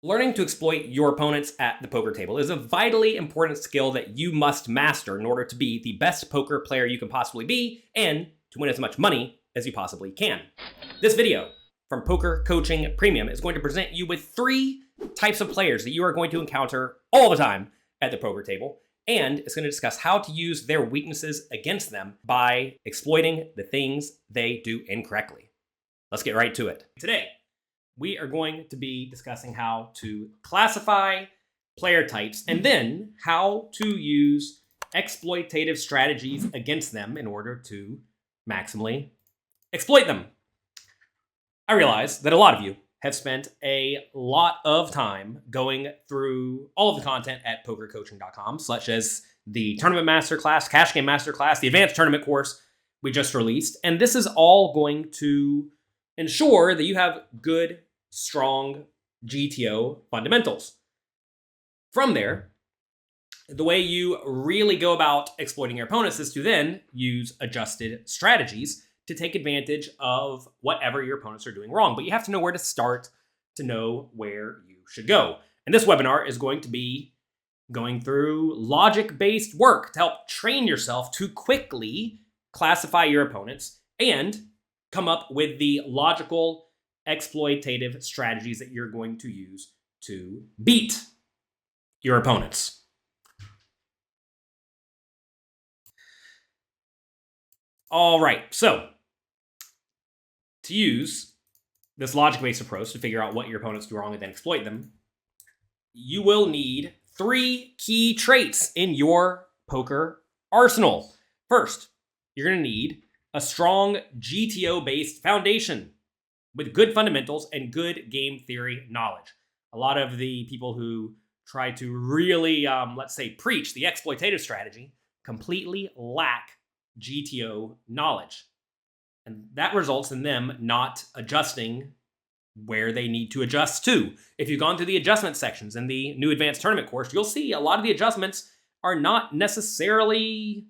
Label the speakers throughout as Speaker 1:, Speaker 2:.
Speaker 1: Learning to exploit your opponents at the poker table is a vitally important skill that you must master in order to be the best poker player you can possibly be and to win as much money as you possibly can. This video from Poker Coaching Premium is going to present you with 3 types of players that you are going to encounter all the time at the poker table, and it's going to discuss how to use their weaknesses against them by exploiting the things they do incorrectly. Let's get right to it. Today, we are going to be discussing how to classify player types and then how to use exploitative strategies against them in order to maximally exploit them. I realize that a lot of you have spent a lot of time going through all of the content at PokerCoaching.com, such as the Tournament Masterclass, Cash Game Masterclass, the Advanced Tournament course we just released, and this is all going to ensure that you have good, strong GTO fundamentals. From there, the way you really go about exploiting your opponents is to then use adjusted strategies to take advantage of whatever your opponents are doing wrong. But you have to know where to start to know where you should go. And this webinar is going to be going through logic-based work to help train yourself to quickly classify your opponents and come up with the logical exploitative strategies that you're going to use to beat your opponents. All right, so to use this logic-based approach to figure out what your opponents do wrong and then exploit them, you will need 3 key traits in your poker arsenal. First, you're going to need a strong GTO-based foundation with good fundamentals and good game theory knowledge. A lot of the people who try to really, let's say, preach the exploitative strategy completely lack GTO knowledge. And that results in them not adjusting where they need to adjust to. If you've gone through the adjustment sections in the new advanced tournament course, you'll see a lot of the adjustments are not necessarily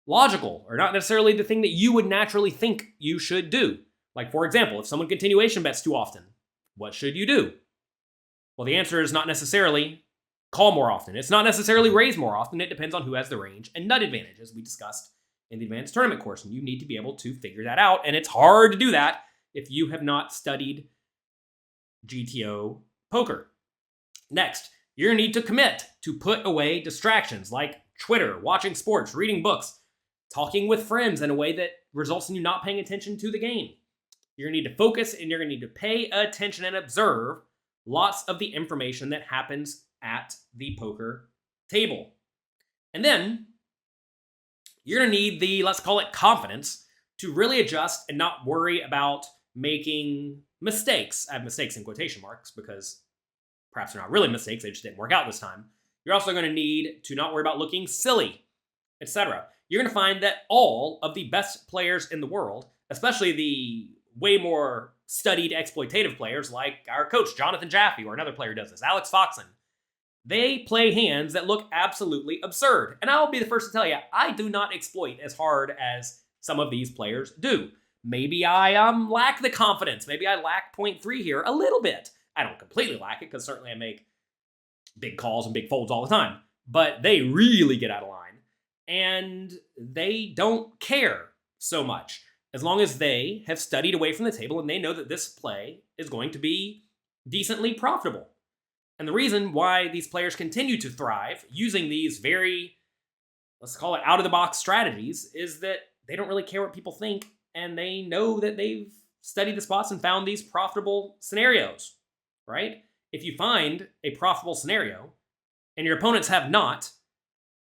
Speaker 1: logical or not necessarily the thing that you would naturally think you should do. Like, for example, if someone continuation bets too often, what should you do? Well, the answer is not necessarily call more often. It's not necessarily raise more often. It depends on who has the range and nut advantage, as we discussed in the advanced tournament course. And you need to be able to figure that out. And it's hard to do that if you have not studied GTO poker. Next, you're going to need to commit to put away distractions like Twitter, watching sports, reading books, talking with friends in a way that results in you not paying attention to the game. You're going to need to focus and you're going to need to pay attention and observe lots of the information that happens at the poker table. And then you're going to need the, let's call it confidence, to really adjust and not worry about making mistakes. I have mistakes in quotation marks because perhaps they're not really mistakes, they just didn't work out this time. You're also going to need to not worry about looking silly, etc. You're going to find that all of the best players in the world, especially the way more studied exploitative players like our coach, Jonathan Jaffe, or another player who does this, Alex Foxen, they play hands that look absolutely absurd. And I'll be the first to tell you, I do not exploit as hard as some of these players do. Maybe I lack the confidence. Maybe I lack 0.3 here a little bit. I don't completely lack it because certainly I make big calls and big folds all the time. But they really get out of line. And they don't care so much. As long as they have studied away from the table and they know that this play is going to be decently profitable. And the reason why these players continue to thrive using these very, let's call it out-of-the-box strategies, is that they don't really care what people think, and they know that they've studied the spots and found these profitable scenarios, right? If you find a profitable scenario and your opponents have not,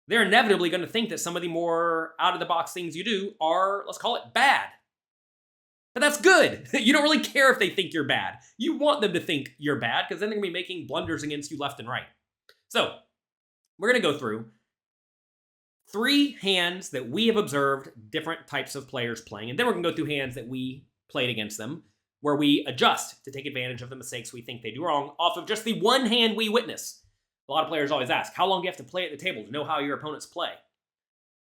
Speaker 1: they're inevitably going to think that some of the more out-of-the-box things you do are, let's call it, bad. But that's good. You don't really care if they think you're bad. You want them to think you're bad because then they're going to be making blunders against you left and right. So we're going to go through 3 hands that we have observed different types of players playing, and then we're going to go through hands that we played against them where we adjust to take advantage of the mistakes we think they do wrong off of just the one hand we witness. A lot of players always ask, how long do you have to play at the table to know how your opponents play?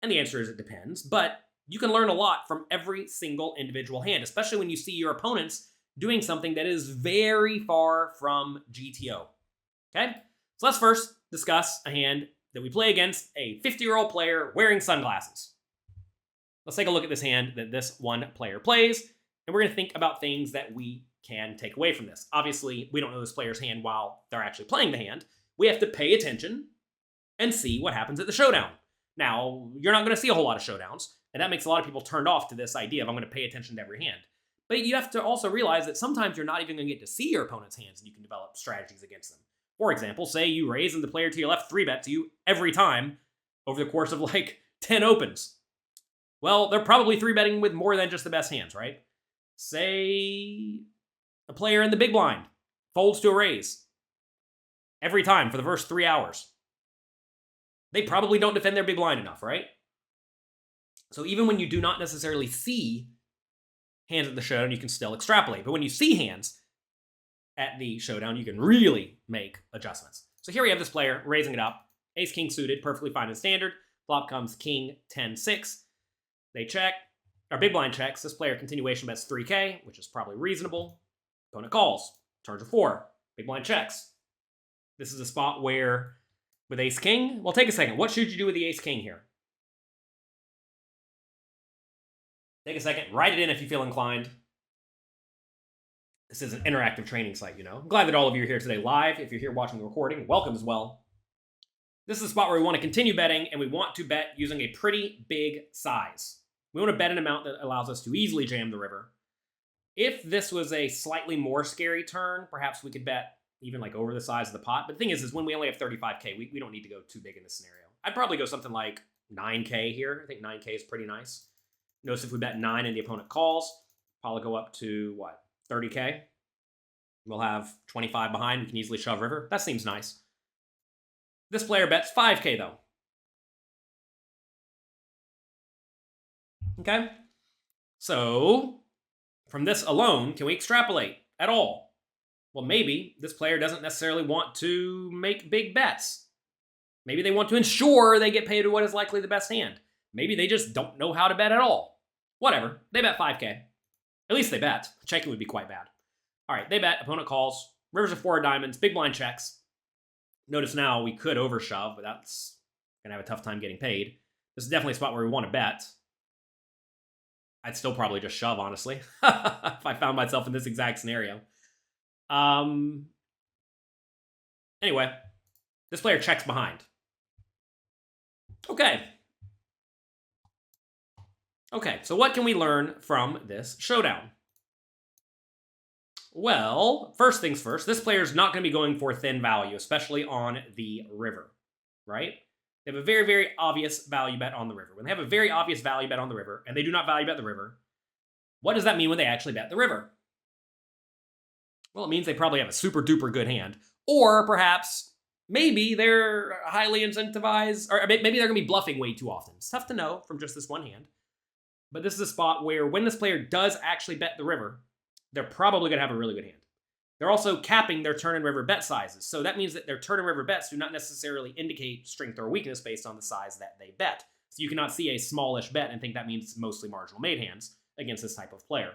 Speaker 1: And the answer is it depends, but you can learn a lot from every single individual hand, especially when you see your opponents doing something that is very far from GTO. Okay? So let's first discuss a hand that we play against a 50-year-old player wearing sunglasses. Let's take a look at this hand that this one player plays, and we're going to think about things that we can take away from this. Obviously, we don't know this player's hand while they're actually playing the hand. We have to pay attention and see what happens at the showdown. Now, you're not going to see a whole lot of showdowns, and that makes a lot of people turned off to this idea of I'm going to pay attention to every hand. But you have to also realize that sometimes you're not even going to get to see your opponent's hands, and you can develop strategies against them. For example, say you raise and the player to your left 3-bets you every time over the course of like 10 opens. Well, they're probably 3-betting with more than just the best hands, right? Say a player in the big blind folds to a raise every time for the first 3 hours. They probably don't defend their big blind enough, right? So even when you do not necessarily see hands at the showdown, you can still extrapolate. But when you see hands at the showdown, you can really make adjustments. So here we have this player raising it up. Ace king suited, perfectly fine in standard. Flop comes king 10-6. They check. Our big blind checks. This player continuation bets 3K, which is probably reasonable. Opponent calls. Turns a 4. Big blind checks. This is a spot where with ace king, well, take a second. What should you do with the ace king here? Take a second. Write it in if you feel inclined. This is an interactive training site, you know. I'm glad that all of you are here today live. If you're here watching the recording, welcome as well. This is a spot where we want to continue betting, and we want to bet using a pretty big size. We want to bet an amount that allows us to easily jam the river. If this was a slightly more scary turn, perhaps we could bet even like over the size of the pot. But the thing is when we only have 35K, we don't need to go too big in this scenario. I'd probably go something like 9K here. I think 9K is pretty nice. Notice if we bet 9 and the opponent calls, probably go up to, what, 30K? We'll have 25 behind. We can easily shove river. That seems nice. This player bets 5K, though. Okay? So, from this alone, can we extrapolate at all? Well, maybe this player doesn't necessarily want to make big bets. Maybe they want to ensure they get paid to what is likely the best hand. Maybe they just don't know how to bet at all. Whatever. They bet 5K. At least they bet. Checking would be quite bad. All right, they bet. Opponent calls. Rivers of 4 of diamonds. Big blind checks. Notice now we could overshove, but that's going to have a tough time getting paid. This is definitely a spot where we want to bet. I'd still probably just shove, honestly, if I found myself in this exact scenario. Anyway, this player checks behind. Okay, so what can we learn from this showdown? Well, first things first, this player is not going to be going for thin value, especially on the river, right? They have a very, very obvious value bet on the river. When they have a very obvious value bet on the river, and they do not value bet the river, what does that mean when they actually bet the river? Well, it means they probably have a super duper good hand. Or perhaps, maybe they're highly incentivized, or maybe they're going to be bluffing way too often. It's tough to know from just this one hand. But this is a spot where when this player does actually bet the river, they're probably going to have a really good hand. They're also capping their turn and river bet sizes. So that means that their turn and river bets do not necessarily indicate strength or weakness based on the size that they bet. So you cannot see a smallish bet and think that means mostly marginal made hands against this type of player.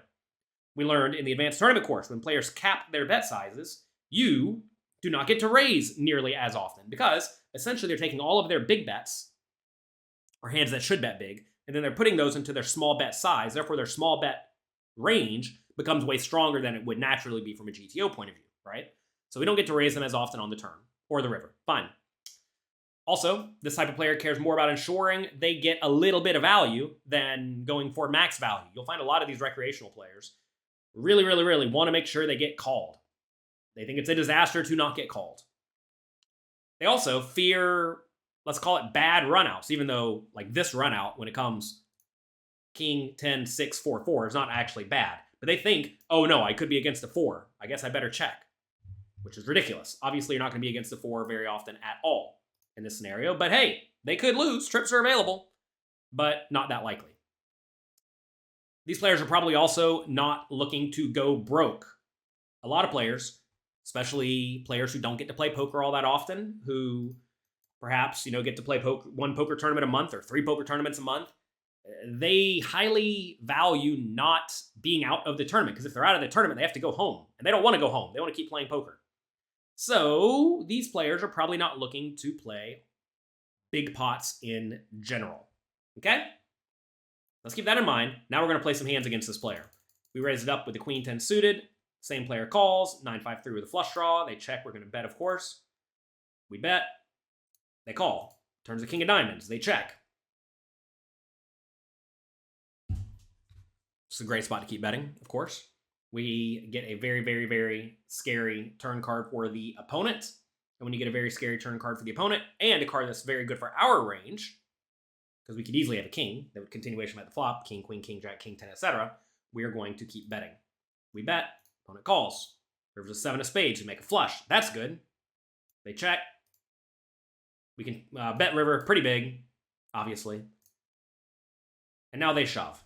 Speaker 1: We learned in the advanced tournament course, when players cap their bet sizes, you do not get to raise nearly as often because essentially they're taking all of their big bets, or hands that should bet big, and then they're putting those into their small bet size. Therefore, their small bet range becomes way stronger than it would naturally be from a GTO point of view, right? So we don't get to raise them as often on the turn or the river. Fine. Also, this type of player cares more about ensuring they get a little bit of value than going for max value. You'll find a lot of these recreational players really, really, really want to make sure they get called. They think it's a disaster to not get called. They also fear, let's call it bad runouts, even though like this runout, when it comes king 10, 6, 4, 4 is not actually bad. But they think, oh no, I could be against a 4. I guess I better check, which is ridiculous. Obviously, you're not going to be against a 4 very often at all in this scenario. But hey, they could lose. Trips are available, but not that likely. These players are probably also not looking to go broke. A lot of players, especially players who don't get to play poker all that often, who perhaps, get to play one poker tournament a month or 3 poker tournaments a month, they highly value not being out of the tournament, because if they're out of the tournament, they have to go home, and they don't want to go home. They want to keep playing poker. So these players are probably not looking to play big pots in general. Okay? Let's keep that in mind. Now we're going to play some hands against this player. We raise it up with the queen 10 suited. Same player calls. 9-5-3 with a flush draw. They check. We're going to bet, of course. We bet. They call. Turns the king of diamonds. They check. It's a great spot to keep betting, of course. We get a very, very, very scary turn card for the opponent. And when you get a very scary turn card for the opponent, and a card that's very good for our range, because we could easily have a king that would continuation at the flop, king, queen, king, jack, king 10, etc., we are going to keep betting. We bet, opponent calls. There's a 7 of spades, we make a flush. That's good. They check. We can bet river pretty big, obviously. And now they shove.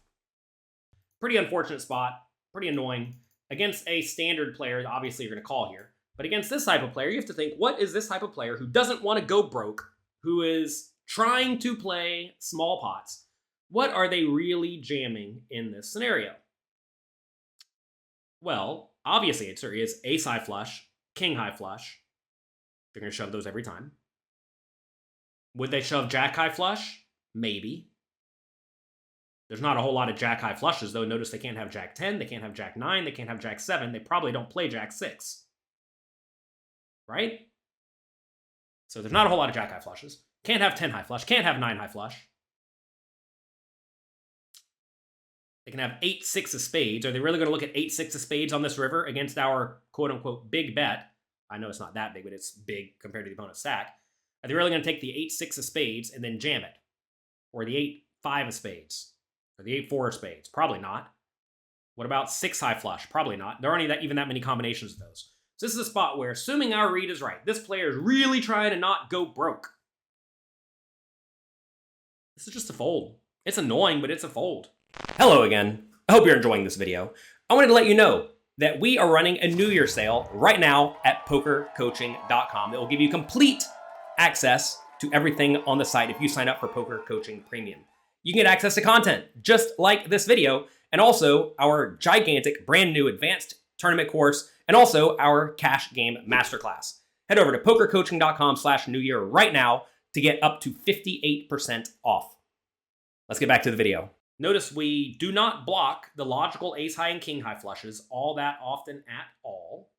Speaker 1: Pretty unfortunate spot, pretty annoying. Against a standard player, obviously you're going to call here. But against this type of player, you have to think, what is this type of player who doesn't want to go broke, who is trying to play small pots? What are they really jamming in this scenario? Well, obviously the answer is ace high flush, king high flush. They're going to shove those every time. Would they shove jack high flush? Maybe. There's not a whole lot of jack high flushes, though. Notice they can't have jack 10, they can't have jack 9, they can't have jack 7. They probably don't play jack 6. Right? So there's not a whole lot of jack high flushes. Can't have 10 high flush, can't have 9 high flush. They can have 8-6 of spades. Are they really going to look at 8-6 of spades on this river against our quote-unquote big bet? I know it's not that big, but it's big compared to the opponent's stack. Are they really going to take the 8-6 of spades and then jam it? Or the 8-5 of spades? Or the 8-4 of spades? Probably not. What about 6 high flush? Probably not. There aren't even that many combinations of those. So this is a spot where, assuming our read is right, this player is really trying to not go broke. This is just a fold. It's annoying, but it's a fold. Hello again. I hope you're enjoying this video. I wanted to let you know that we are running a New Year sale right now at PokerCoaching.com that will give you complete access to everything on the site if you sign up for Poker Coaching Premium. You can get access to content just like this video, and also our gigantic brand new advanced tournament course, and also our cash game masterclass. Head over to PokerCoaching.com/New Year right now to get up to 58% off. Let's get back to the video. Notice we do not block the logical ace high and king high flushes all that often at all.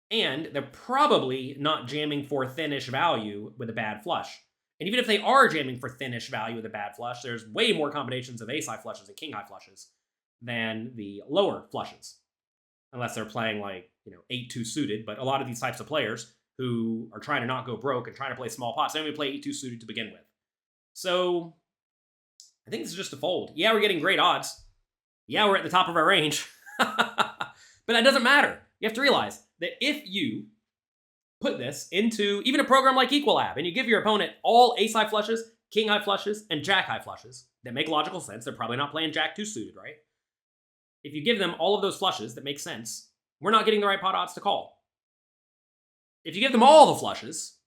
Speaker 1: And they're probably not jamming for thin-ish value with a bad flush. And even if they are jamming for thin-ish value with a bad flush, there's way more combinations of ace high flushes and king high flushes than the lower flushes. Unless they're playing like, 8-2 suited, but a lot of these types of players who are trying to not go broke and trying to play small pots, they only play 8-2 suited to begin with. So I think this is just a fold. Yeah, we're getting great odds. Yeah, we're at the top of our range. But that doesn't matter. You have to realize that if you put this into even a program like Equilab and you give your opponent all ace high flushes, king high flushes, and jack high flushes that make logical sense, they're probably not playing jack 2 suited, right? If you give them all of those flushes that make sense, we're not getting the right pot odds to call. If you give them all the flushes,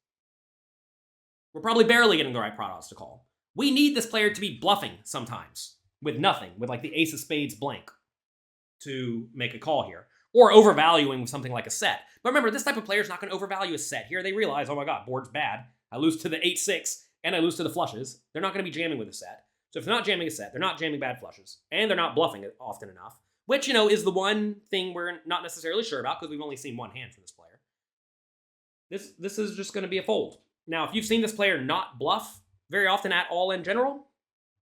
Speaker 1: we're probably barely getting the right pot odds to call. We need this player to be bluffing sometimes with nothing, with like the ace of spades blank to make a call here. Or overvaluing with something like a set. But remember, this type of player is not going to overvalue a set. Here they realize, oh my god, board's bad. I lose to the 8-6, and I lose to the flushes. They're not going to be jamming with a set. So if they're not jamming a set, they're not jamming bad flushes. And they're not bluffing it often enough. Which, is the one thing we're not necessarily sure about because we've only seen one hand from this player. This is just going to be a fold. Now, if you've seen this player not bluff very often at all in general,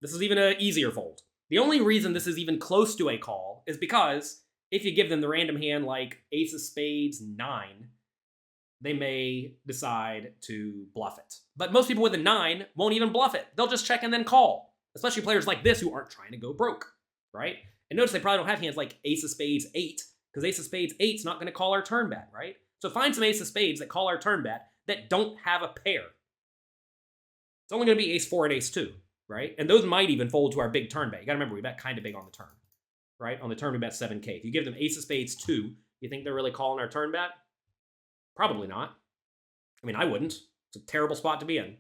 Speaker 1: this is even an easier fold. The only reason this is even close to a call is because if you give them the random hand like ace of spades 9, they may decide to bluff it. But most people with a 9 won't even bluff it. They'll just check and then call. Especially players like this who aren't trying to go broke, right? And notice they probably don't have hands like ace of spades 8, because ace of spades 8 is not going to call our turn bet, right? So find some ace of spades that call our turn bet that don't have a pair. It's only going to be ace 4 and ace 2, right? And those might even fold to our big turn bet. You got to remember, we bet kind of big on the turn. Right? On the turn, we bet 7K. If you give them ace of spades 2, you think they're really calling our turn bet? Probably not. I mean, I wouldn't. It's a terrible spot to be in.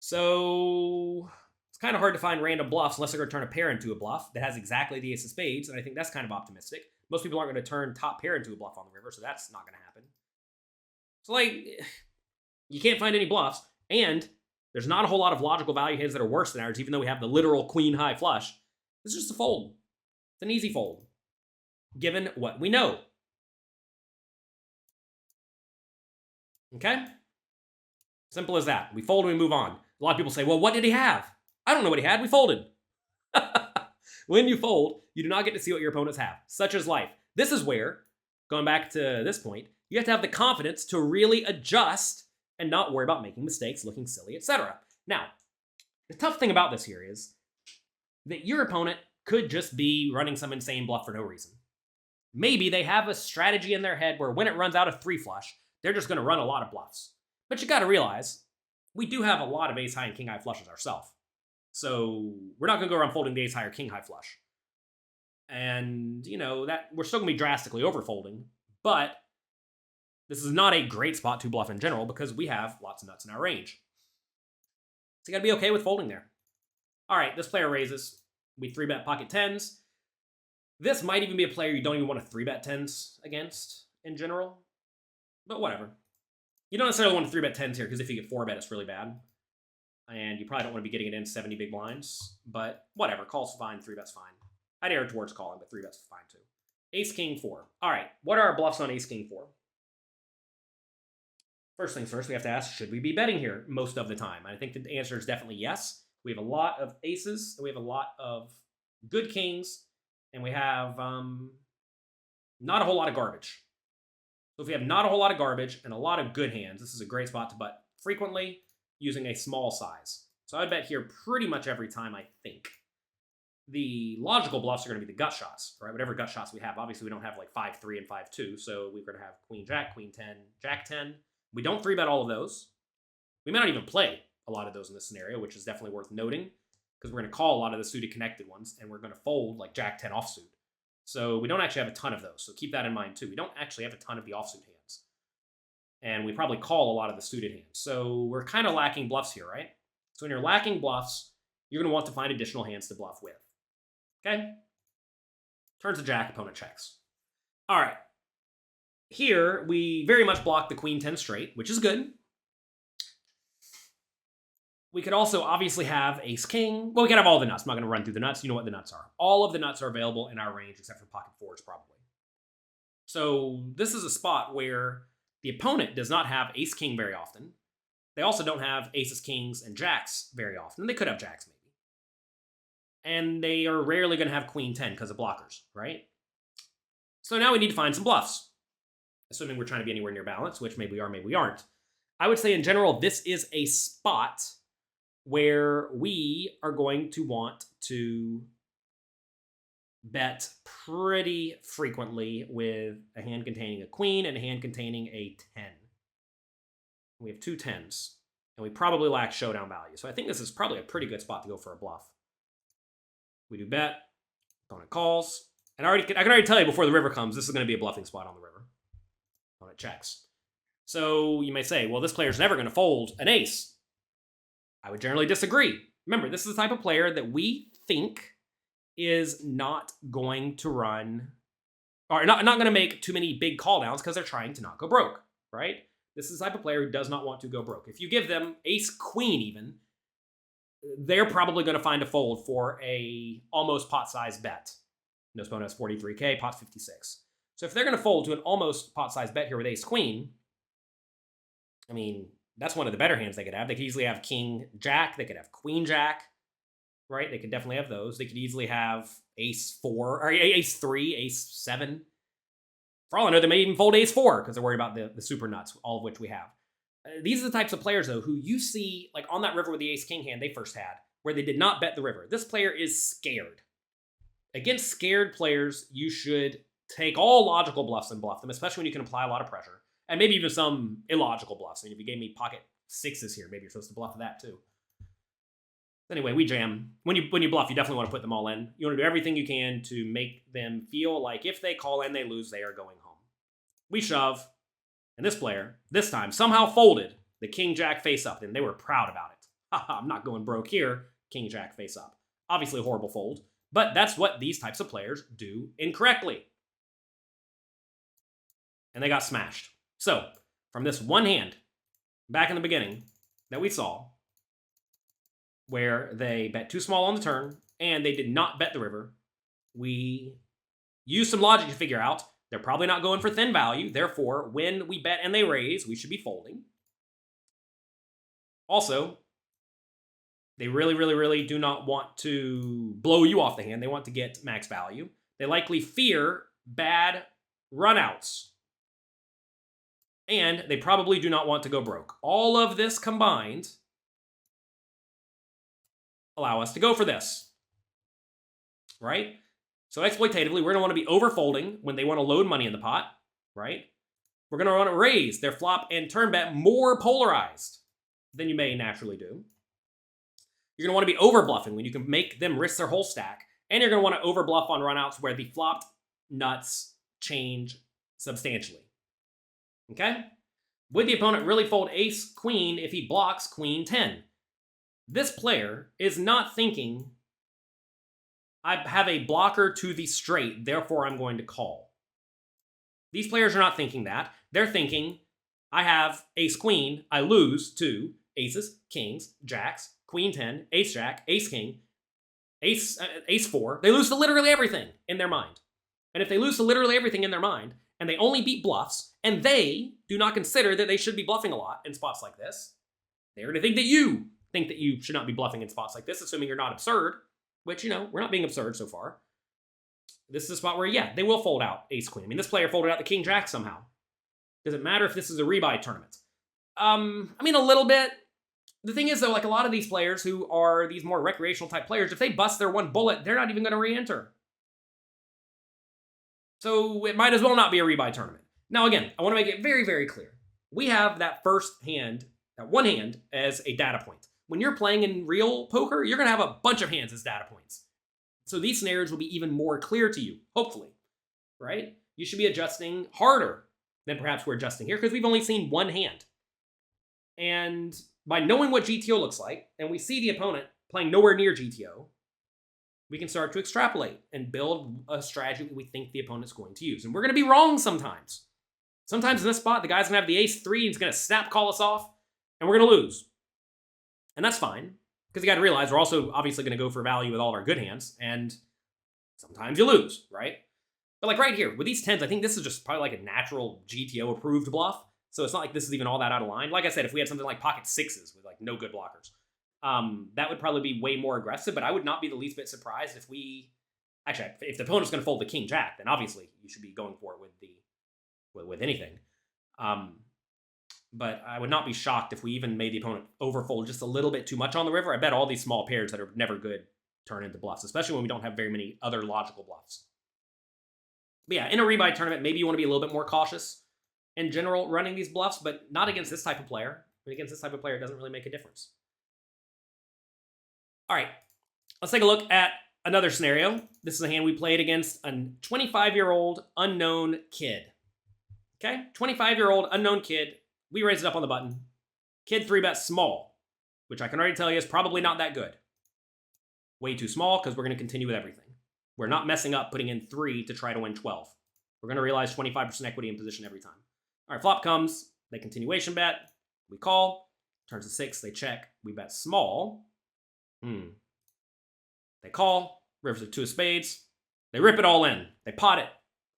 Speaker 1: So it's kind of hard to find random bluffs unless they're going to turn a pair into a bluff that has exactly the ace of spades, and I think that's kind of optimistic. Most people aren't going to turn top pair into a bluff on the river, so that's not going to happen. So, like, you can't find any bluffs, and there's not a whole lot of logical value hands that are worse than ours, even though we have the literal queen high flush. This is just a fold. It's an easy fold, given what we know. Okay? Simple as that. We fold and we move on. A lot of people say, well, what did he have? I don't know what he had. We folded. When you fold, you do not get to see what your opponents have. Such is life. This is where, going back to this point, you have to have the confidence to really adjust and not worry about making mistakes, looking silly, etc. Now, the tough thing about this here is that your opponent could just be running some insane bluff for no reason. Maybe they have a strategy in their head where when it runs out of 3 flush, they're just going to run a lot of bluffs. But you got to realize, we do have a lot of ace high and king high flushes ourselves. So we're not going to go around folding the ace high or king high flush. And, you know, that we're still going to be drastically overfolding, but this is not a great spot to bluff in general because we have lots of nuts in our range. So you got to be okay with folding there. All right, this player raises. We 3-bet pocket 10s. This might even be a player you don't even want to 3-bet 10s against in general, but whatever. You don't necessarily want to 3-bet 10s here because if you get 4-bet, it's really bad. And you probably don't want to be getting it in 70 big blinds, but whatever. Call's fine, 3-bet's fine. I'd err towards calling, but 3-bet's fine too. Ace, king, 4. All right, what are our bluffs on ace, king, 4? First things first, we have to ask, should we be betting here most of the time? And I think the answer is definitely yes. We have a lot of aces, and we have a lot of good kings, and we have not a whole lot of garbage. So if we have not a whole lot of garbage and a lot of good hands, this is a great spot to bet frequently using a small size. So I'd bet here pretty much every time, I think. The logical bluffs are going to be the gut shots, right? Whatever gut shots we have. Obviously, we don't have like 5-3 and 5-2, so we're going to have queen jack, queen 10, jack 10. We don't 3-bet all of those. We may not even play a lot of those in this scenario, which is definitely worth noting, because we're going to call a lot of the suited connected ones, and we're going to fold like jack 10 offsuit. So we don't actually have a ton of those, so keep that in mind too. We don't actually have a ton of the offsuit hands. And we probably call a lot of the suited hands. So we're kind of lacking bluffs here, right? So when you're lacking bluffs, you're going to want to find additional hands to bluff with. Okay? Turns a jack, opponent checks. All right. Here, we very much block the queen 10 straight, which is good. We could also obviously have ace king. Well, we could have all the nuts. I'm not going to run through the nuts. You know what the nuts are. All of the nuts are available in our range except for pocket 4s probably. So this is a spot where the opponent does not have ace king very often. They also don't have aces, kings, and jacks very often. They could have jacks maybe. And they are rarely going to have queen 10 because of blockers, right? So now we need to find some bluffs. Assuming we're trying to be anywhere near balance, which maybe we are, maybe we aren't. I would say in general, this is a spot where we are going to want to bet pretty frequently with a hand containing a queen and a hand containing a 10. We have 2 10s, and we probably lack showdown value. So I think this is probably a pretty good spot to go for a bluff. We do bet, opponent calls, and I can already tell you before the river comes, this is going to be a bluffing spot on the river. Opponent checks. So you may say, well, this player's never going to fold an ace. I would generally disagree. Remember, this is the type of player that we think is not going to run, or not going to make too many big call downs because they're trying to not go broke, right? This is the type of player who does not want to go broke. If you give them ace queen even, they're probably going to find a fold for a almost pot-sized bet. No opponent has 43K, pot's 56. So if they're going to fold to an almost pot-sized bet here with ace queen, I mean, that's one of the better hands they could have. They could easily have king jack. They could have queen jack, right? They could definitely have those. They could easily have ace 4, or ace 3, ace 7. For all I know, they may even fold ace 4 because they're worried about the super nuts, all of which we have. These are the types of players, though, who you see, like on that river with the ace-king hand they first had, where they did not bet the river. This player is scared. Against scared players, you should take all logical bluffs and bluff them, especially when you can apply a lot of pressure. And maybe even some illogical bluffs. I mean, if you gave me pocket 6s here, maybe you're supposed to bluff that too. Anyway, we jam. When you bluff, you definitely want to put them all in. You want to do everything you can to make them feel like if they call and they lose, they are going home. We shove. And this player, this time, somehow folded the king-jack face-up, and they were proud about it. Haha, I'm not going broke here. King Jack face up. Obviously a horrible fold, but that's what these types of players do incorrectly. And they got smashed. So, from this one hand, back in the beginning, that we saw, where they bet too small on the turn, and they did not bet the river, we used some logic to figure out they're probably not going for thin value, therefore, when we bet and they raise, we should be folding. Also, they really do not want to blow you off the hand. They want to get max value. They likely fear bad runouts. And they probably do not want to go broke. All of this combined allow us to go for this. Right? So exploitatively, we're going to want to be overfolding when they want to load money in the pot. Right? We're going to want to raise their flop and turn bet more polarized than you may naturally do. You're going to want to be overbluffing when you can make them risk their whole stack. And you're going to want to overbluff on runouts where the flopped nuts change substantially. Okay? Would the opponent really fold ace queen if he blocks queen 10? This player is not thinking, I have a blocker to the straight, therefore I'm going to call. These players are not thinking that. They're thinking, I have ace queen, I lose to aces, kings, jacks, queen 10, ace jack, ace king, ace 4. They lose to literally everything in their mind. And if they lose to literally everything in their mind, and they only beat bluffs, and they do not consider that they should be bluffing a lot in spots like this, they're going to think that you should not be bluffing in spots like this, assuming you're not absurd, which, we're not being absurd so far. This is a spot where, yeah, they will fold out ace queen. I mean, this player folded out the king jack somehow. Does it matter if this is a rebuy tournament? I mean, a little bit. The thing is, though, like a lot of these players who are these more recreational type players, if they bust their one bullet, they're not even going to re-enter. So it might as well not be a rebuy tournament. Now, again, I want to make it very clear. We have that first hand, that one hand, as a data point. When you're playing in real poker, you're going to have a bunch of hands as data points. So these scenarios will be even more clear to you, hopefully, right? You should be adjusting harder than perhaps we're adjusting here because we've only seen one hand. And by knowing what GTO looks like, and we see the opponent playing nowhere near GTO, we can start to extrapolate and build a strategy that we think the opponent's going to use. And we're going to be wrong sometimes. Sometimes in this spot, the guy's going to have the ace 3 and he's going to snap call us off, and we're going to lose. And that's fine, because you got to realize we're also obviously going to go for value with all of our good hands, and sometimes you lose, right? But like right here, with these 10s, I think this is just probably like a natural GTO-approved bluff, so it's not like this is even all that out of line. Like I said, if we had something like pocket 6s with like no good blockers, that would probably be way more aggressive, but I would not be the least bit surprised if if the opponent's going to fold the king jack, then obviously you should be going for it with anything. But I would not be shocked if we even made the opponent overfold just a little bit too much on the river. I bet all these small pairs that are never good turn into bluffs, especially when we don't have very many other logical bluffs. But yeah, in a rebuy tournament, maybe you want to be a little bit more cautious in general running these bluffs, but not against this type of player. But against this type of player, it doesn't really make a difference. All right, let's take a look at another scenario. This is a hand we played against a 25-year-old unknown kid. Okay, 25-year-old unknown kid. We raised it up on the button. Kid 3-bet small, which I can already tell you is probably not that good. Way too small because we're going to continue with everything. We're not messing up putting in 3 to try to win 12. We're going to realize 25% equity in position every time. All right, flop comes. They continuation bet. We call. Turns to 6. They check. We bet small. They call. Rivers of 2 of spades. They rip it all in. They pot it.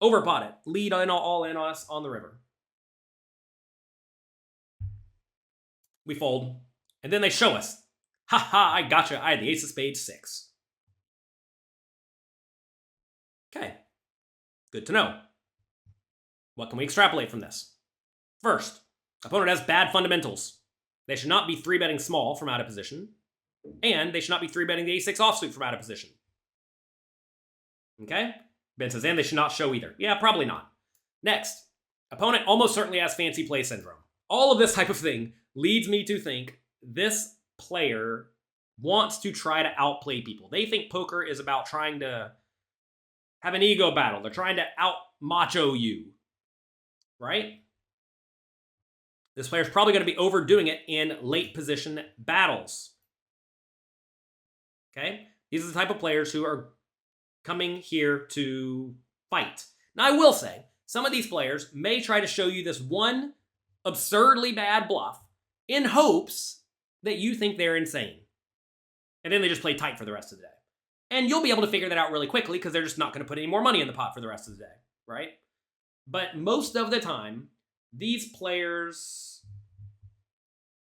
Speaker 1: Over pot it. Lead all in on us on the river. We fold. And then they show us. Ha, I gotcha. I had the ace of spades 6. Okay. Good to know. What can we extrapolate from this? First, opponent has bad fundamentals. They should not be 3-betting small from out of position. And they should not be 3-betting the ace-6 offsuit from out of position. Okay? Ben says, and they should not show either. Yeah, probably not. Next, opponent almost certainly has fancy play syndrome. All of this type of thing leads me to think this player wants to try to outplay people. They think poker is about trying to have an ego battle. They're trying to out-macho you, right? This player's probably going to be overdoing it in late position battles. Okay? These are the type of players who are coming here to fight. Now, I will say, some of these players may try to show you this one absurdly bad bluff in hopes that you think they're insane. And then they just play tight for the rest of the day. And you'll be able to figure that out really quickly because they're just not going to put any more money in the pot for the rest of the day, right? But most of the time, these players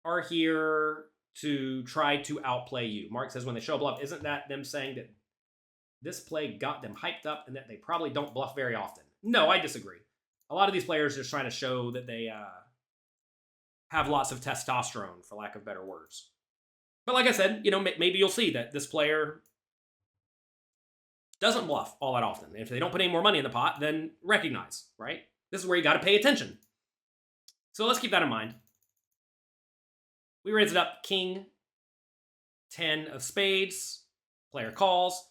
Speaker 1: are here to try to outplay you. Mark says when they show a bluff, isn't that them saying that this play got them hyped up and that they probably don't bluff very often? No, I disagree. A lot of these players are just trying to show that they have lots of testosterone, for lack of better words. But like I said, maybe you'll see that this player doesn't bluff all that often. If they don't put any more money in the pot, then recognize, right? This is where you got to pay attention. So let's keep that in mind. We raise it up, king, 10 of spades, player calls,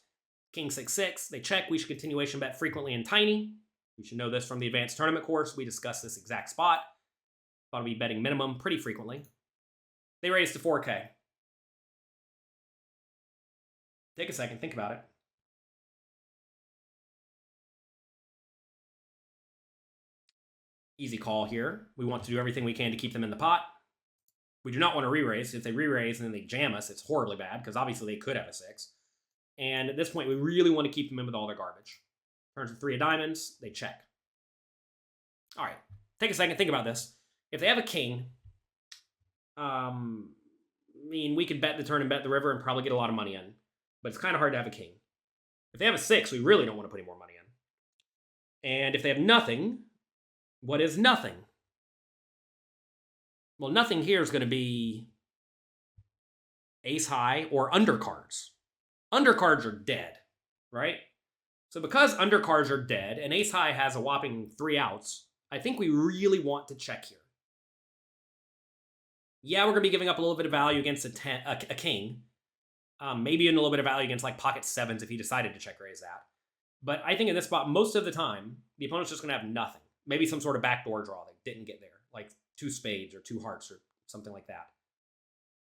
Speaker 1: king 6-6, they check. We should continuation bet frequently and tiny. You should know this from the advanced tournament course. We discussed this exact spot. Thought I'd be betting minimum pretty frequently. They raise to 4K. Take a second, think about it. Easy call here. We want to do everything we can to keep them in the pot. We do not want to re-raise. If they re-raise and then they jam us, it's horribly bad because obviously they could have a 6. And at this point, we really want to keep them in with all their garbage. Turns to 3 of diamonds, they check. All right, take a second, think about this. If they have a king, we could bet the turn and bet the river and probably get a lot of money in. But it's kind of hard to have a king. If they have a 6, we really don't want to put any more money in. And if they have nothing, what is nothing? Well, nothing here is going to be ace high or undercards. Undercards are dead, right? So because undercards are dead and ace high has a whopping 3 outs, I think we really want to check here. Yeah, we're going to be giving up a little bit of value against a king. Maybe in a little bit of value against like pocket 7s if he decided to check raise that. But I think in this spot, most of the time, the opponent's just going to have nothing. Maybe some sort of backdoor draw that didn't get there, like 2 spades or 2 hearts or something like that.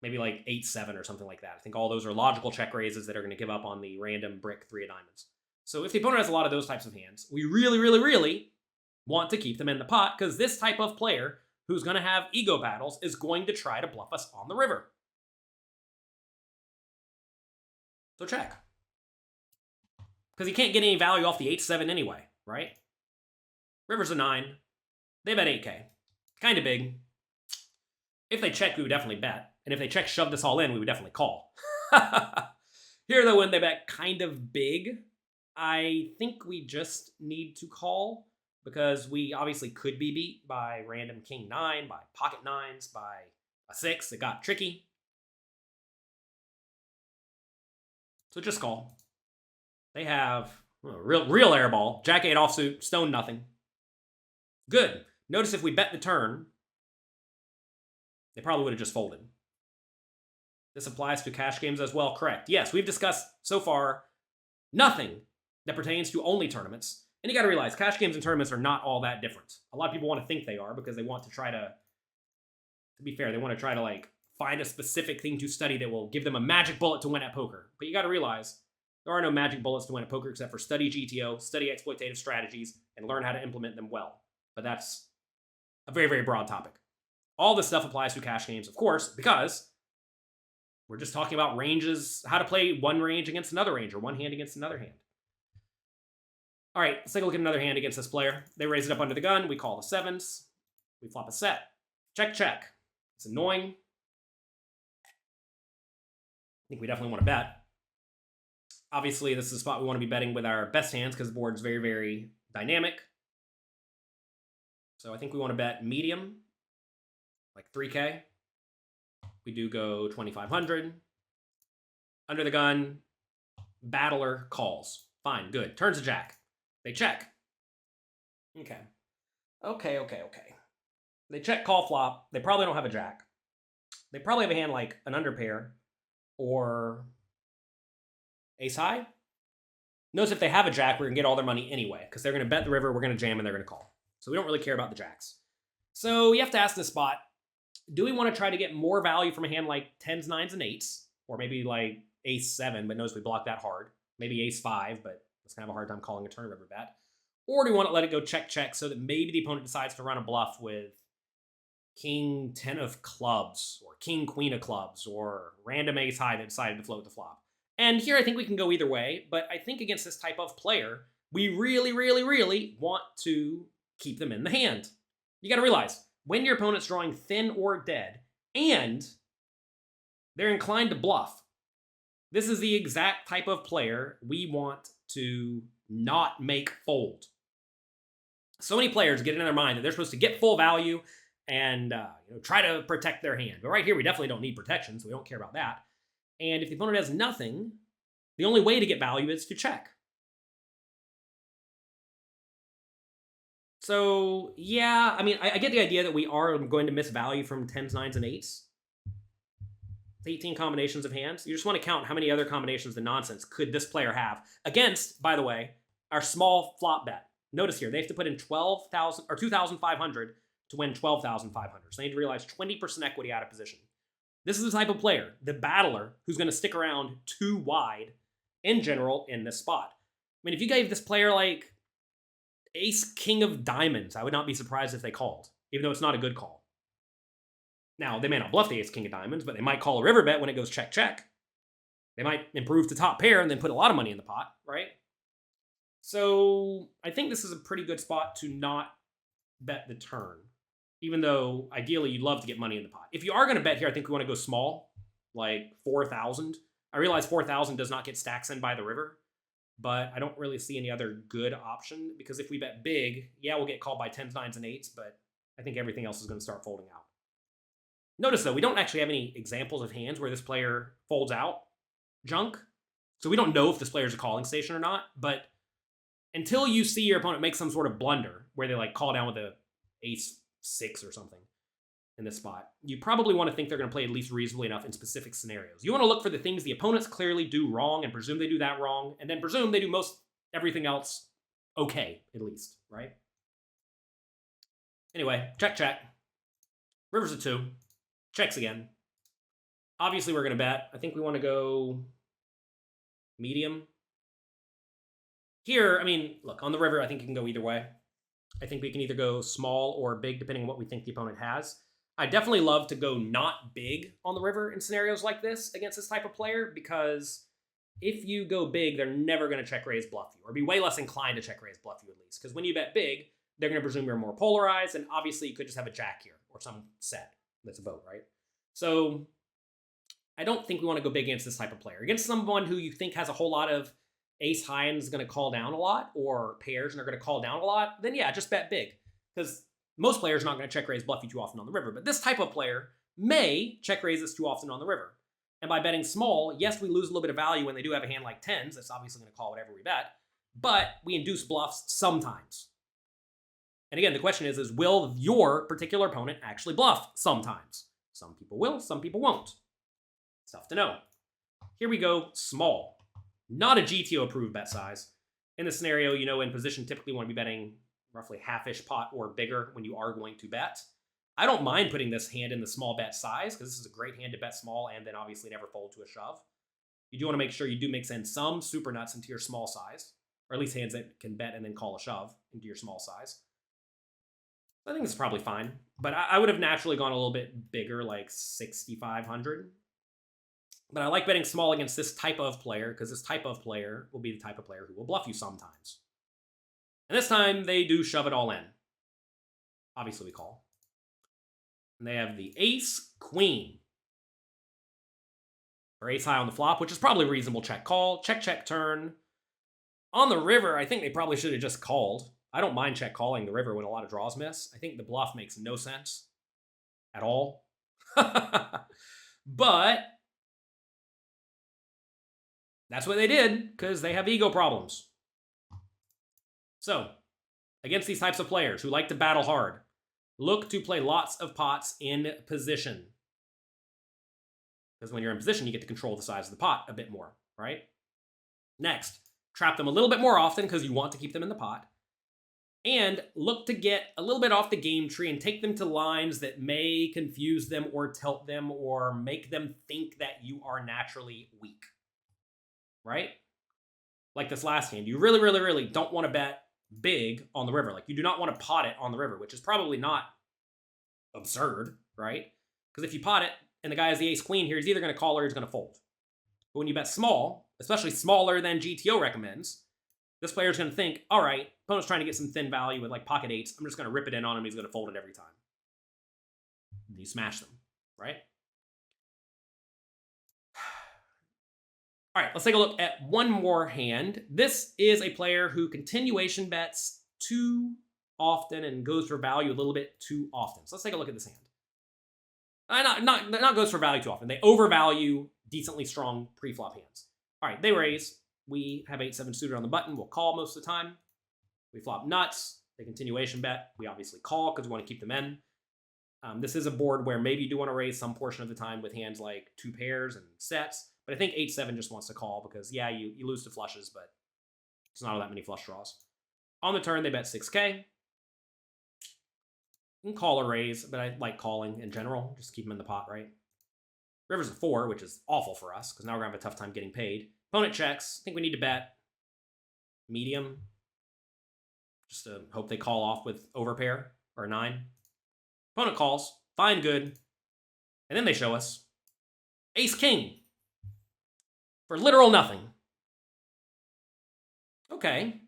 Speaker 1: Maybe like 8-7 or something like that. I think all those are logical check raises that are going to give up on the random brick 3 of diamonds. So if the opponent has a lot of those types of hands, we really, really, really want to keep them in the pot because this type of player who's going to have ego battles is going to try to bluff us on the river. So check. Because he can't get any value off the 8-7 anyway, right? River's a 9. They bet 8K. Kind of big. If they check, we would definitely bet. And if they check, shove this all in, we would definitely call. Here, though, when they bet kind of big, I think we just need to call because we obviously could be beat by random king 9, by pocket 9s, by a 6. It got tricky. So just call. They have real air ball, jack 8 offsuit, stone nothing. Good. Notice if we bet the turn, they probably would have just folded. This applies to cash games as well, correct? Yes, we've discussed so far nothing that pertains to only tournaments. And you got to realize, cash games and tournaments are not all that different. A lot of people want to think they are because they want to try to be fair, they want to try to like find a specific thing to study that will give them a magic bullet to win at poker. But you got to realize, there are no magic bullets to win at poker except for study GTO, study exploitative strategies, and learn how to implement them well. But that's a very, very broad topic. All this stuff applies to cash games, of course, because we're just talking about ranges, how to play one range against another range, or one hand against another hand. All right, let's take a look at another hand against this player. They raise it up under the gun. We call the 7s. We flop a set. Check, check. It's annoying. I think we definitely want to bet. Obviously, this is a spot we want to be betting with our best hands because the board's very, very dynamic. So I think we want to bet medium, like 3K. We do go 2,500. Under the gun, battler calls. Fine, good. Turns a jack. They check. Okay. They check, call, flop. They probably don't have a jack. They probably have a hand like an underpair or ace high. Notice if they have a jack, we're going to get all their money anyway because they're going to bet the river, we're going to jam, and they're going to call. So we don't really care about the jacks. So you have to ask this spot, do we want to try to get more value from a hand like 10s, 9s, and 8s? Or maybe like ace-7, but knows we block that hard? Maybe ace-5, but it's going to have a hard time calling a turn river bet. Or do we want to let it go check-check so that maybe the opponent decides to run a bluff with king-10 of clubs, or king-queen of clubs, or random ace-high that decided to float the flop? And here I think we can go either way, but I think against this type of player, we really, really, really want to keep them in the hand. You got to realize, when your opponent's drawing thin or dead, and they're inclined to bluff, this is the exact type of player we want to not make fold. So many players get it in their mind that they're supposed to get full value and try to protect their hand. But right here, we definitely don't need protection, so we don't care about that. And if the opponent has nothing, the only way to get value is to check. So, yeah, I mean, I get the idea that we are going to miss value from 10s, 9s, and 8s. 18 combinations of hands. You just want to count how many other combinations of nonsense could this player have against, by the way, our small flop bet. Notice here, they have to put in 12,000 or 2,500 to win 12,500. So they need to realize 20% equity out of position. This is the type of player, the battler, who's going to stick around too wide in general in this spot. I mean, if you gave this player like ace king of diamonds, I would not be surprised if they called, even though it's not a good call. Now, they may not bluff the ace king of diamonds, but they might call a river bet when it goes check, check. They might improve to top pair and then put a lot of money in the pot, right? So I think this is a pretty good spot to not bet the turn, even though ideally you'd love to get money in the pot. If you are going to bet here, I think we want to go small, like 4,000. I realize 4,000 does not get stacks in by the river, but I don't really see any other good option, because if we bet big, yeah, we'll get called by 10s, 9s, and 8s, but I think everything else is going to start folding out. Notice, though, we don't actually have any examples of hands where this player folds out junk, so we don't know if this player is a calling station or not, but until you see your opponent make some sort of blunder where they like call down with a ace-6 or something in this spot, you probably want to think they're going to play at least reasonably enough in specific scenarios. You want to look for the things the opponents clearly do wrong and presume they do that wrong, and then presume they do most everything else okay, at least, right? Anyway, check, check. River's a 2. Checks again. Obviously, we're going to bet. I think we want to go medium. Here, I mean, look, on the river, I think you can go either way. I think we can either go small or big, depending on what we think the opponent has. I definitely love to go not big on the river in scenarios like this against this type of player, because if you go big, they're never going to check raise bluff you, or be way less inclined to check raise bluff you at least. Because when you bet big, they're going to presume you're more polarized, and obviously you could just have a jack here or some set that's a vote, right? So I don't think we want to go big against this type of player. Against someone who you think has a whole lot of ace high and is going to call down a lot, or pairs and are going to call down a lot, then yeah, just bet big. Because most players are not going to check raise bluff you too often on the river, but this type of player may check raise us too often on the river. And by betting small, yes, we lose a little bit of value when they do have a hand like 10s. That's obviously going to call whatever we bet, but we induce bluffs sometimes. And again, the question is will your particular opponent actually bluff sometimes? Some people will, some people won't. It's tough to know. Here we go, small. Not a GTO approved bet size. In this scenario, in position, typically want to be betting roughly half-ish pot or bigger when you are going to bet. I don't mind putting this hand in the small bet size, because this is a great hand to bet small and then obviously never fold to a shove. You do want to make sure you do mix in some super nuts into your small size, or at least hands that can bet and then call a shove into your small size. I think it's probably fine, but I would have naturally gone a little bit bigger, like 6,500. But I like betting small against this type of player, because this type of player will be the type of player who will bluff you sometimes. And this time, they do shove it all in. Obviously, we call. And they have the ace, queen. Or ace high on the flop, which is probably a reasonable check call. Check, check, turn. On the river, I think they probably should have just called. I don't mind check calling the river when a lot of draws miss. I think the bluff makes no sense at all. But that's what they did, because they have ego problems. So, against these types of players who like to battle hard, look to play lots of pots in position. Because when you're in position, you get to control the size of the pot a bit more, right? Next, trap them a little bit more often because you want to keep them in the pot. And look to get a little bit off the game tree and take them to lines that may confuse them or tilt them or make them think that you are naturally weak. right? Like this last hand, you really, really, really don't want to bet big on the river. Like you do not want to pot it on the river, which is probably not absurd, right? Because if you pot it and the guy has the ace queen here, he's either going to call or he's going to fold. But when you bet small, especially smaller than GTO recommends, this player's going to think, all right, opponent's trying to get some thin value with like pocket eights. I'm just going to rip it in on him. He's going to fold it every time. And you smash them, right? All right, let's take a look at one more hand. This is a player who continuation bets too often and goes for value a little bit too often. So let's take a look at this hand. Not goes for value too often. They overvalue decently strong pre-flop hands. All right, they raise. We have 8-7 suited on the button. We'll call most of the time. We flop nuts. They continuation bet. We obviously call because we want to keep them in. This is a board where maybe you do want to raise some portion of the time with hands like two pairs and sets. But I think 8-7 just wants to call because, yeah, you lose to flushes, but it's not all that many flush draws. On the turn, they bet 6K. You can call or raise, but I like calling in general. Just keep them in the pot, right? River's a 4, which is awful for us because now we're going to have a tough time getting paid. Opponent checks. I think we need to bet medium. Just to hope they call off with overpair or 9. Opponent calls. Fine, good. And then they show us ace-king for literal nothing. Okay.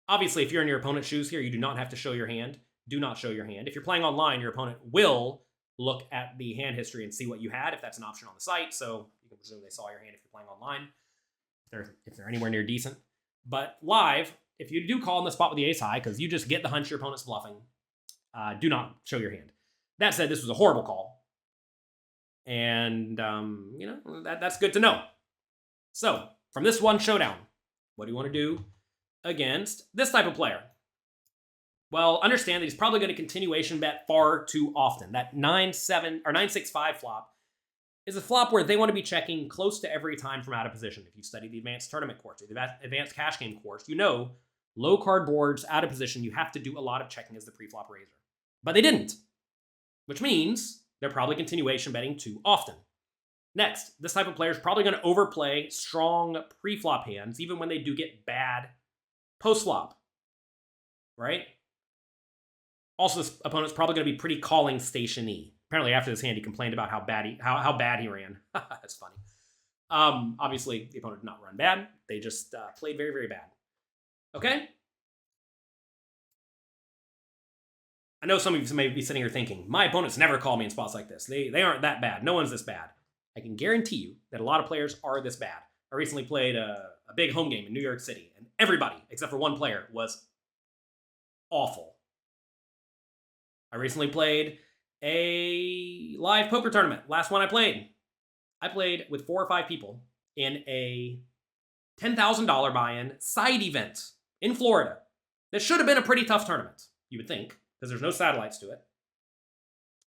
Speaker 1: Obviously, if you're in your opponent's shoes here, you do not have to show your hand. Do not show your hand. If you're playing online, your opponent will look at the hand history and see what you had if that's an option on the site. So you can presume they saw your hand if you're playing online, if they're anywhere near decent. But live, if you do call in the spot with the ace high, because you just get the hunch your opponent's bluffing, do not show your hand. That said, this was a horrible call. And, that's good to know. So, from this one showdown, what do you want to do against this type of player? Well, understand that he's probably going to continuation bet far too often. That 9-7 or 9-6-5 flop is a flop where they want to be checking close to every time from out of position. If you study the advanced tournament course, the advanced cash game course, you know low card boards out of position, you have to do a lot of checking as the pre-flop raiser. But they didn't, which means they're probably continuation betting too often. Next, this type of player is probably going to overplay strong pre-flop hands, even when they do get bad post-flop, right? Also, this opponent's probably going to be pretty calling station-y. Apparently, after this hand, he complained about how bad he ran. That's funny. Obviously, the opponent did not run bad. They just played very, very bad. Okay? I know some of you may be sitting here thinking, my opponents never call me in spots like this. They aren't that bad. No one's this bad. I can guarantee you that a lot of players are this bad. I recently played a big home game in New York City, and everybody, except for one player, was awful. I recently played a live poker tournament. Last one I played with 4 or 5 people in a $10,000 buy-in side event in Florida. That should have been a pretty tough tournament, you would think, because there's no satellites to it.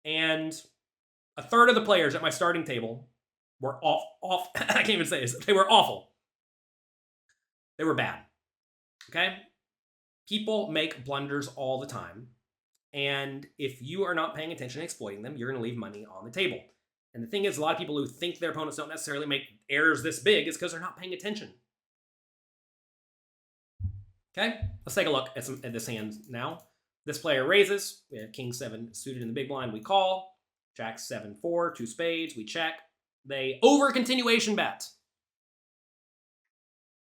Speaker 1: And a third of the players at my starting table were off. I can't even say this. They were awful. They were bad. Okay? People make blunders all the time. And if you are not paying attention and exploiting them, you're going to leave money on the table. And the thing is, a lot of people who think their opponents don't necessarily make errors this big is because they're not paying attention. Okay? Let's take a look at this hand now. This player raises. We have king 7 suited in the big blind. We call. Jack 7-4, 2 spades. We check. They over continuation bet.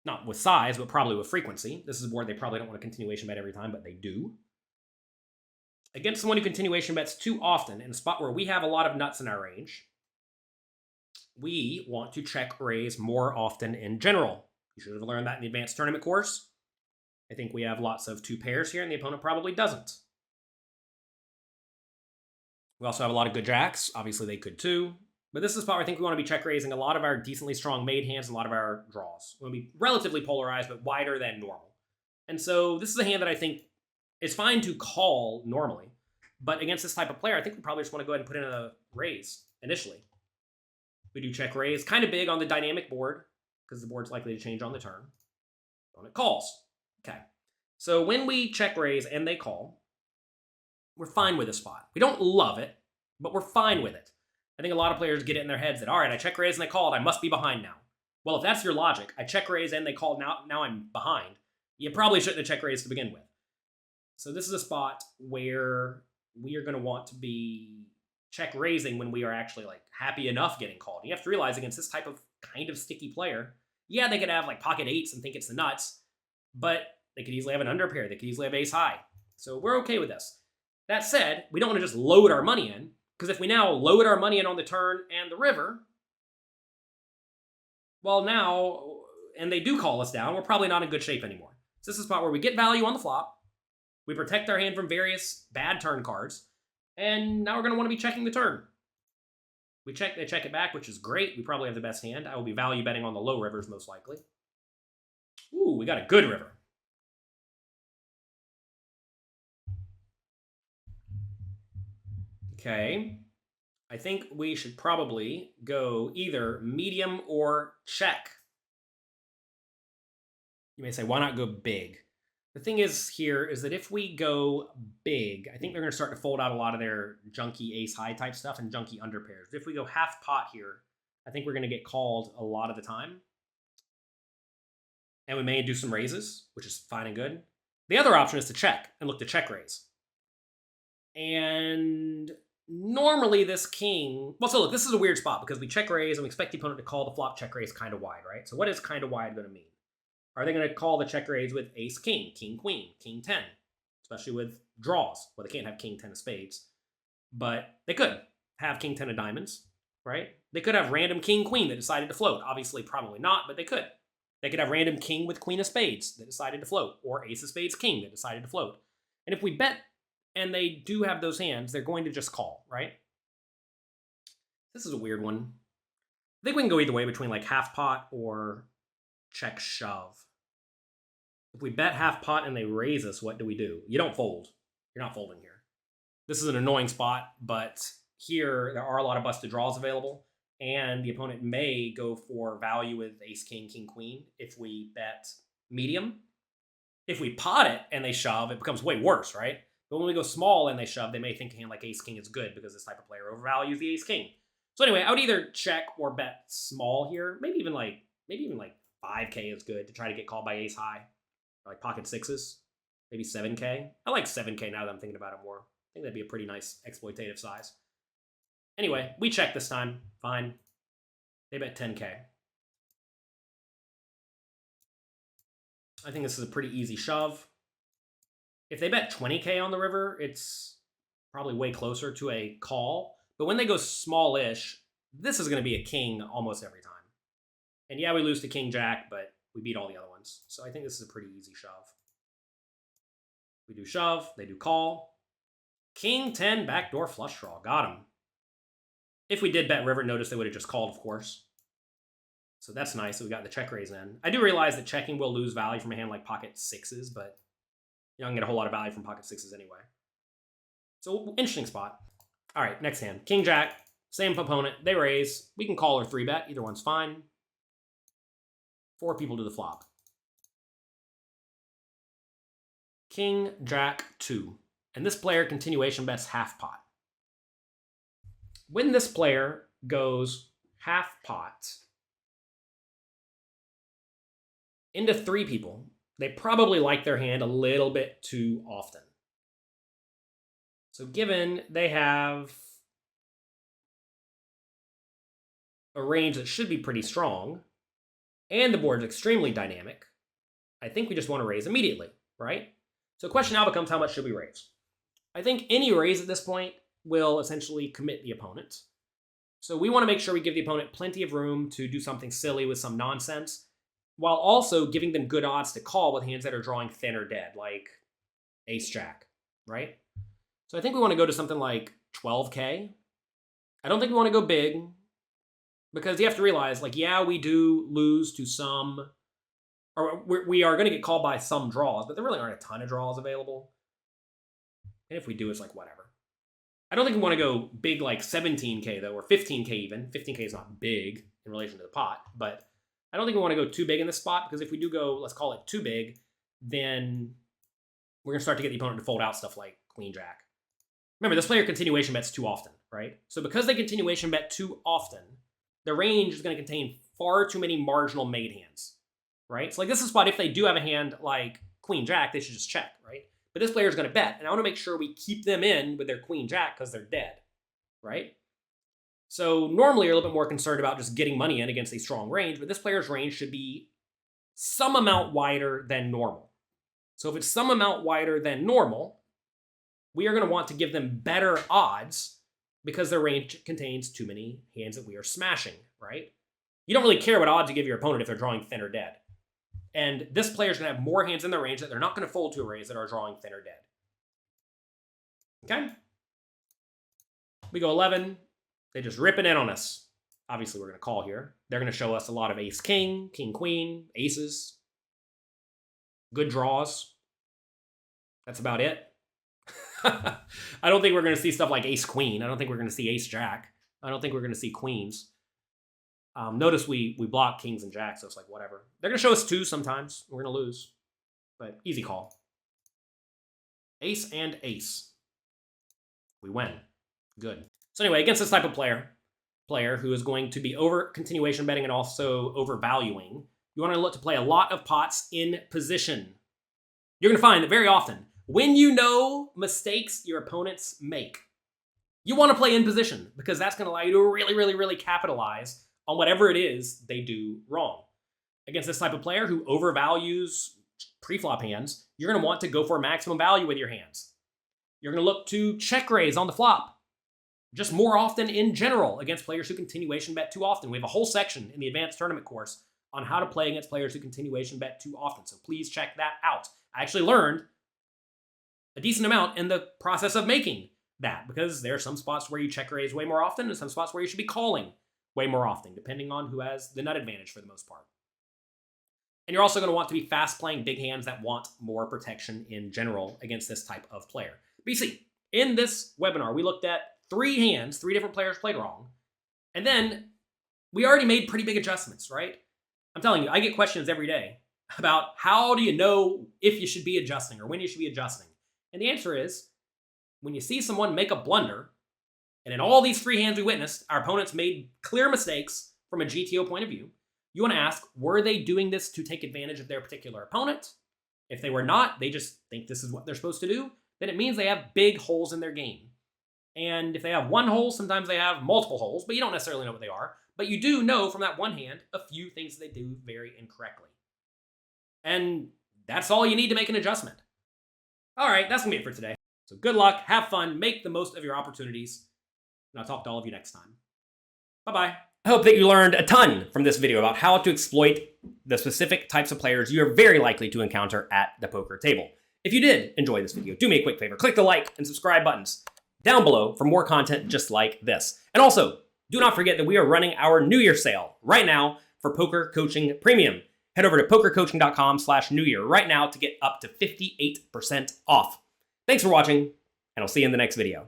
Speaker 1: Not with size, but probably with frequency. This is a board they probably don't want to continuation bet every time, but they do. Against someone who continuation bets too often in a spot where we have a lot of nuts in our range, we want to check raise more often in general. You should have learned that in the advanced tournament course. I think we have lots of 2 pairs here, and the opponent probably doesn't. We also have a lot of good jacks. Obviously, they could too. But this is a spot where I think we want to be check raising a lot of our decently strong made hands and a lot of our draws. We want to be relatively polarized, but wider than normal. And so this is a hand that I think is fine to call normally. But against this type of player, I think we probably just want to go ahead and put in a raise initially. We do check raise. Kind of big on the dynamic board because the board's likely to change on the turn. Opponent calls. Okay. So when we check raise and they call, we're fine with this spot. We don't love it, but we're fine with it. I think a lot of players get it in their heads that, all right, I check raise and they called, I must be behind now. Well, if that's your logic, I check raise and they call, now I'm behind. You probably shouldn't have check raised to begin with. So this is a spot where we are going to want to be check raising when we are actually like happy enough getting called. You have to realize against this type of kind of sticky player, yeah, they could have like pocket eights and think it's the nuts, but they could easily have an underpair. They could easily have ace high. So we're okay with this. That said, we don't want to just load our money in, because if we now load our money in on the turn and the river, well now, and they do call us down, we're probably not in good shape anymore. So this is a spot where we get value on the flop, we protect our hand from various bad turn cards, and now we're going to want to be checking the turn. They check it back, which is great. We probably have the best hand. I will be value betting on the low rivers most likely. Ooh, we got a good river. Okay. I think we should probably go either medium or check. You may say, why not go big? The thing is here is that if we go big, I think they're going to start to fold out a lot of their junky ace high type stuff and junky underpairs. If we go half pot here, I think we're going to get called a lot of the time. And we may do some raises, which is fine and good. The other option is to check and look to check raise. And normally this king, well, so look, this is a weird spot because we check raise and we expect the opponent to call the flop check raise kind of wide, right? So what is kind of wide going to mean? Are they going to call the check raise with ace king, king queen, king 10, especially with draws? Well, they can't have king 10 of spades, but they could have king 10 of diamonds, right? They could have random king queen that decided to float. Obviously, probably not, but they could. They could have random king with queen of spades that decided to float, or ace of spades king that decided to float. And if we bet and they do have those hands, they're going to just call, right? This is a weird one. I think we can go either way between like half pot or check shove. If we bet half pot and they raise us, what do we do? You don't fold. You're not folding here. This is an annoying spot, but here there are a lot of busted draws available, and the opponent may go for value with ace king, king queen if we bet medium. If we pot it and they shove, it becomes way worse, right? But when we go small and they shove, they may think a hand like ace king is good because this type of player overvalues the ace king. So anyway, I would either check or bet small here. Maybe even like 5K is good to try to get called by ace high. Or like pocket sixes. Maybe 7K. I like 7K now that I'm thinking about it more. I think that'd be a pretty nice exploitative size. Anyway, we check this time. Fine. They bet 10K. I think this is a pretty easy shove. If they bet 20K on the river, it's probably way closer to a call. But when they go smallish, this is going to be a king almost every time. And yeah, we lose to king jack, but we beat all the other ones. So I think this is a pretty easy shove. We do shove, they do call. King 10 backdoor flush draw. Got him. If we did bet river, notice they would have just called, of course. So that's nice. So we got the check raise in. I do realize that checking will lose value from a hand like pocket sixes, but you don't get a whole lot of value from pocket sixes anyway. So interesting spot. All right, next hand. King jack, same opponent. They raise. We can call or 3-bet. Either one's fine. 4 people to the flop. King jack 2. And this player continuation bets half pot. When this player goes half pot into 3 people, they probably like their hand a little bit too often. So given they have a range that should be pretty strong, and the board's extremely dynamic, I think we just want to raise immediately, right? So the question now becomes, how much should we raise? I think any raise at this point will essentially commit the opponent. So we want to make sure we give the opponent plenty of room to do something silly with some nonsense, while also giving them good odds to call with hands that are drawing thin or dead, like ace jack, right? So I think we want to go to something like 12K. I don't think we want to go big, because you have to realize, like, yeah, we do lose to some, or we are going to get called by some draws, but there really aren't a ton of draws available. And if we do, it's like whatever. I don't think we want to go big like 17K though, or 15K even. 15K is not big in relation to the pot, but I don't think we want to go too big in this spot, because if we do go, let's call it too big, then we're going to start to get the opponent to fold out stuff like queen jack. Remember, this player continuation bets too often, right? So because they continuation bet too often, the range is going to contain far too many marginal made hands, right? So like this is a spot, if they do have a hand like queen jack, they should just check, right? But this player is going to bet, and I want to make sure we keep them in with their queen jack because they're dead, right? So normally you're a little bit more concerned about just getting money in against a strong range, but this player's range should be some amount wider than normal. So if it's some amount wider than normal, we are going to want to give them better odds because their range contains too many hands that we are smashing, right? You don't really care what odds you give your opponent if they're drawing thin or dead. And this player's going to have more hands in their range that they're not going to fold to a raise that are drawing thin or dead. Okay? We go 11. They just rip it in on us. Obviously, we're going to call here. They're going to show us a lot of ace-king, king-queen, aces. Good draws. That's about it. I don't think we're going to see stuff like ace-queen. I don't think we're going to see ace-jack. I don't think we're going to see queens. Notice we block kings and jacks, so it's like whatever. They're going to show us twos sometimes. We're going to lose. But easy call. Ace and ace. We win. Good. So anyway, against this type of player who is going to be over continuation betting and also overvaluing, you want to look to play a lot of pots in position. You're going to find that very often, when you know mistakes your opponents make, you want to play in position because that's going to allow you to really, really, really capitalize on whatever it is they do wrong. Against this type of player who overvalues pre-flop hands, you're going to want to go for maximum value with your hands. You're going to look to check raise on the flop. Just more often in general against players who continuation bet too often. We have a whole section in the advanced tournament course on how to play against players who continuation bet too often. So please check that out. I actually learned a decent amount in the process of making that because there are some spots where you check raise way more often and some spots where you should be calling way more often, depending on who has the nut advantage for the most part. And you're also going to want to be fast playing big hands that want more protection in general against this type of player. But you see, in this webinar, we looked at 3 hands, 3 different players played wrong. And then we already made pretty big adjustments, right? I'm telling you, I get questions every day about how do you know if you should be adjusting or when you should be adjusting. And the answer is, when you see someone make a blunder, and in all these 3 hands we witnessed, our opponents made clear mistakes from a GTO point of view, you want to ask, were they doing this to take advantage of their particular opponent? If they were not, they just think this is what they're supposed to do, then it means they have big holes in their game. And if they have one hole, sometimes they have multiple holes, but you don't necessarily know what they are. But you do know from that one hand a few things they do very incorrectly. And that's all you need to make an adjustment. All right, that's going to be it for today. So good luck, have fun, make the most of your opportunities, and I'll talk to all of you next time. Bye-bye. I hope that you learned a ton from this video about how to exploit the specific types of players you are very likely to encounter at the poker table. If you did enjoy this video, do me a quick favor, click the like and subscribe buttons down below for more content just like this. And also, do not forget that we are running our New Year sale right now for Poker Coaching Premium. Head over to pokercoaching.com/New Year right now to get up to 58% off. Thanks for watching, and I'll see you in the next video.